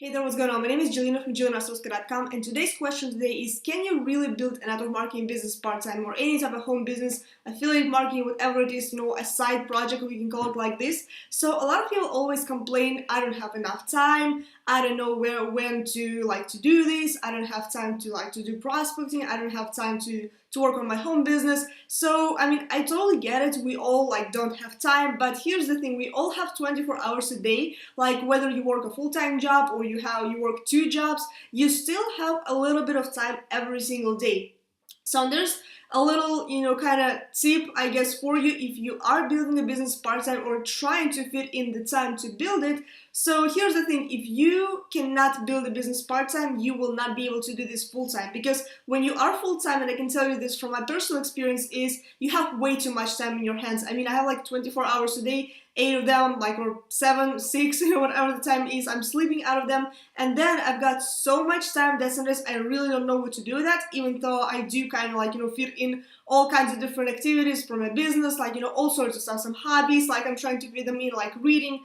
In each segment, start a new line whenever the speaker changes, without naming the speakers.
Hey there, what's going on? My name is Jelena from JelenaSoska.com, and today's question today is, can you really build a network marketing business part-time or any type of home business, affiliate marketing, whatever it is, a side project, we can call it like this. So a lot of people always complain, I don't have enough time, I don't know when to do this, I don't have time to do prospecting, I don't have time to work on my home business. So I totally get it, we all don't have time, but here's the thing, we all have 24 hours a day. Like whether you work a full-time job or you work two jobs, you still have a little bit of time every single day. So there's a little, kind of tip, I guess, for you if you are building a business part-time or trying to fit in the time to build it. So here's the thing, if you cannot build a business part-time, you will not be able to do this full-time, because when you are full-time, and I can tell you this from my personal experience, is you have way too much time in your hands. I have like 24 hours a day, 8 of them, or 7, 6, whatever the time is, I'm sleeping out of them, and then I've got so much time that sometimes I really don't know what to do with that, even though I do kind of fit in all kinds of different activities from my business, all sorts of stuff, some hobbies, I'm trying to fit them in, like reading,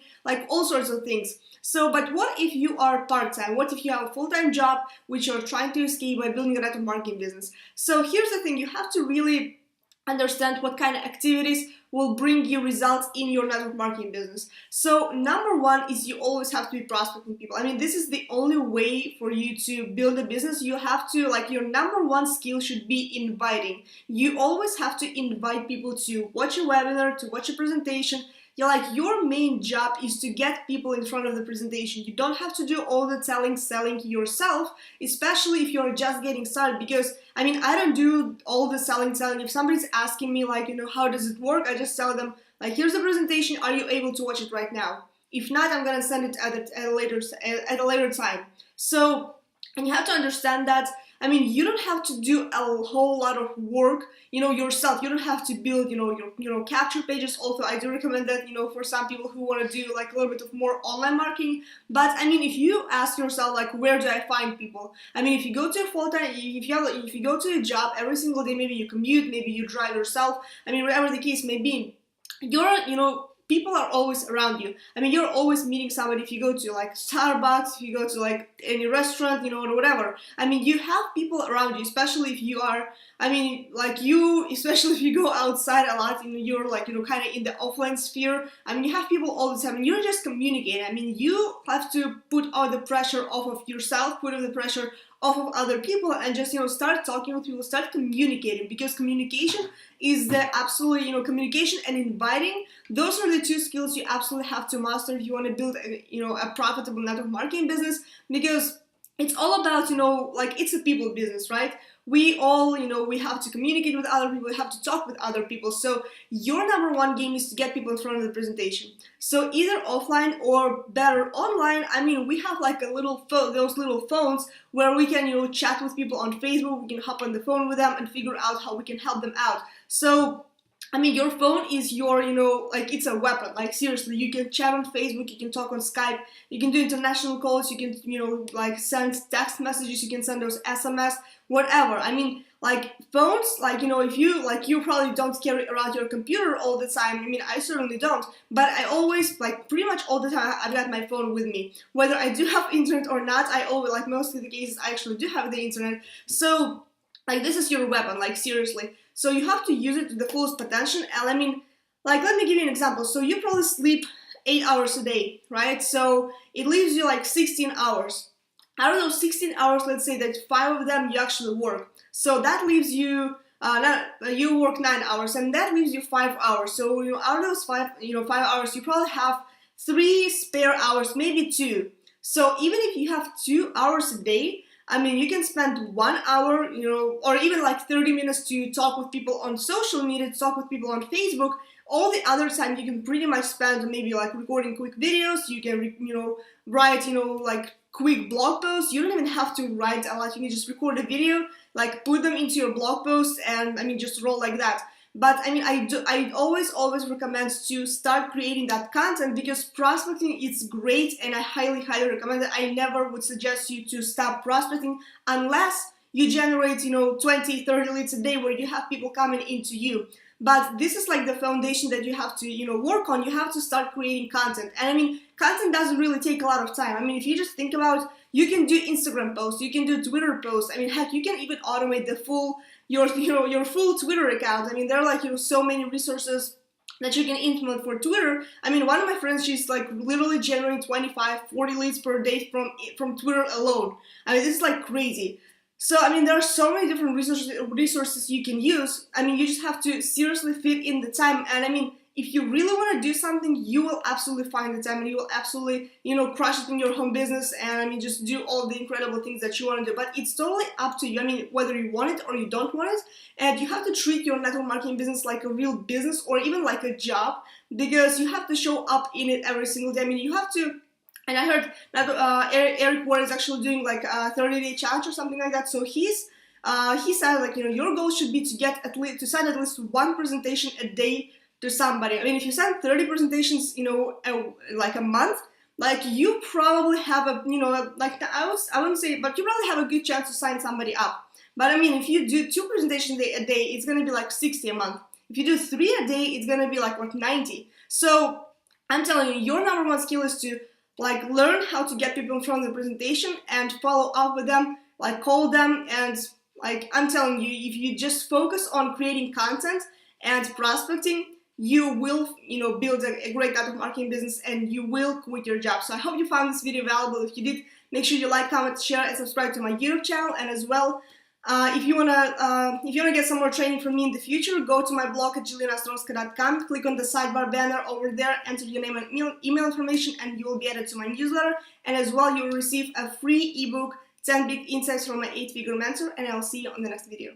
all sorts of things. So, but what if you are part-time? What if you have a full-time job which you're trying to escape by building a network marketing business? So here's the thing, you have to really understand what kind of activities will bring you results in your network marketing business. So number one is you always have to be prospecting people. This is the only way for you to build a business. You have to, your number one skill should be inviting. You always have to invite people to watch a webinar, to watch a presentation. Your main job is to get people in front of the presentation. You don't have to do all the selling yourself, especially if you're just getting started, because I don't do all the selling. If somebody's asking me how does it work, I just tell them here's the presentation, are you able to watch it right now? If not, I'm gonna send it at a later time. So, and you have to understand that you don't have to do a whole lot of work, yourself. You don't have to build, your capture pages. Also, I do recommend that, for some people who want to do a little bit of more online marketing. But if you ask yourself, where do I find people? If you go to a full-time, if you go to a job every single day, maybe you commute, maybe you drive yourself. Whatever the case may be, people are always around you. You're always meeting somebody. If you go to Starbucks, if you go to any restaurant, or whatever. You have people around you, especially if you are, especially if you go outside a lot and you're kind of in the offline sphere. You have people all the time, and you don't just communicate. You have to put all the pressure off of yourself, put all the pressure off of other people, and just start talking with people, start communicating, because communication is the absolutely communication and inviting, those are the two skills you absolutely have to master if you want to build a profitable network marketing business, because it's all about it's a people business, right? We all we have to communicate with other people, we have to talk with other people. So your number one game is to get people in front of the presentation. So either offline or better online. We have those little phones where we can chat with people on Facebook, we can hop on the phone with them and figure out how we can help them out. So your phone is your, it's a weapon. Seriously, you can chat on Facebook, you can talk on Skype, you can do international calls, you can, send text messages, you can send those SMS, whatever. Phones, if you probably don't carry around your computer all the time. I certainly don't, but I always, pretty much all the time, I've got my phone with me. Whether I do have internet or not, I always, most of the cases, I actually do have the internet. So, this is your weapon, seriously. So you have to use it to the fullest potential. And let me give you an example. So you probably sleep 8 hours a day, right? So it leaves you 16 hours. Out of those 16 hours, let's say that 5 of them you actually work. So that leaves you, you work 9 hours, and that leaves you 5 hours. So out of those 5 hours, you probably have 3 spare hours, maybe 2. So even if you have 2 hours a day, you can spend 1 hour, or even 30 minutes to talk with people on social media, to talk with people on Facebook. All the other time you can pretty much spend maybe recording quick videos. You can, write, quick blog posts. You don't even have to write a lot. You can just record a video, put them into your blog post, and just roll like that. But I always recommend to start creating that content, because prospecting is great, and I highly recommend it. I never would suggest you to stop prospecting unless you generate 20-30 leads a day where you have people coming into you. but this is like the foundation that you have to, work on. You have to start creating content. And I mean, content doesn't really take a lot of time. I mean, if you just think about, you can do Instagram posts, you can do Twitter posts. I mean, heck, you can even automate the full, your full Twitter account. I mean, there are like, so many resources that you can implement for Twitter. I mean, one of my friends, she's like literally generating 25, 40 leads per day from Twitter alone. I mean, this is like crazy. So, I mean, there are so many different resources you can use. I mean, you just have to seriously fit in the time. And I mean, if you really want to do something, you will absolutely find the time and you will absolutely, crush it in your home business. And I mean, just do all the incredible things that you want to do. But it's totally up to you. I mean, whether you want it or you don't want it. And you have to treat your network marketing business like a real business or even like a job, because you have to show up in it every single day. I mean, you have to. And I heard that Eric Ward is actually doing like a 30-day challenge or something like that. So he said like, your goal should be to send at least one presentation a day to somebody. I mean, if you send 30 presentations, like a month, like you probably have I wouldn't say, but you probably have a good chance to sign somebody up. But I mean, if you do 2 presentations a day, it's going to be like 60 a month. If you do 3 a day, it's going to be like 90. So I'm telling you, your number one skill is to like learn how to get people in front of the presentation and follow up with them, like call them. And like I'm telling you, if you just focus on creating content and prospecting, you will, build a great network marketing business and you will quit your job. So I hope you found this video valuable. If you did, make sure you like, comment, share, and subscribe to my YouTube channel. And as well, if you wanna get some more training from me in the future, go to my blog at julianaostrovska.com, click on the sidebar banner over there, enter your name and email information, and you will be added to my newsletter. And as well, you will receive a free ebook, 10 Big Insights from my 8-figure mentor, and I'll see you on the next video.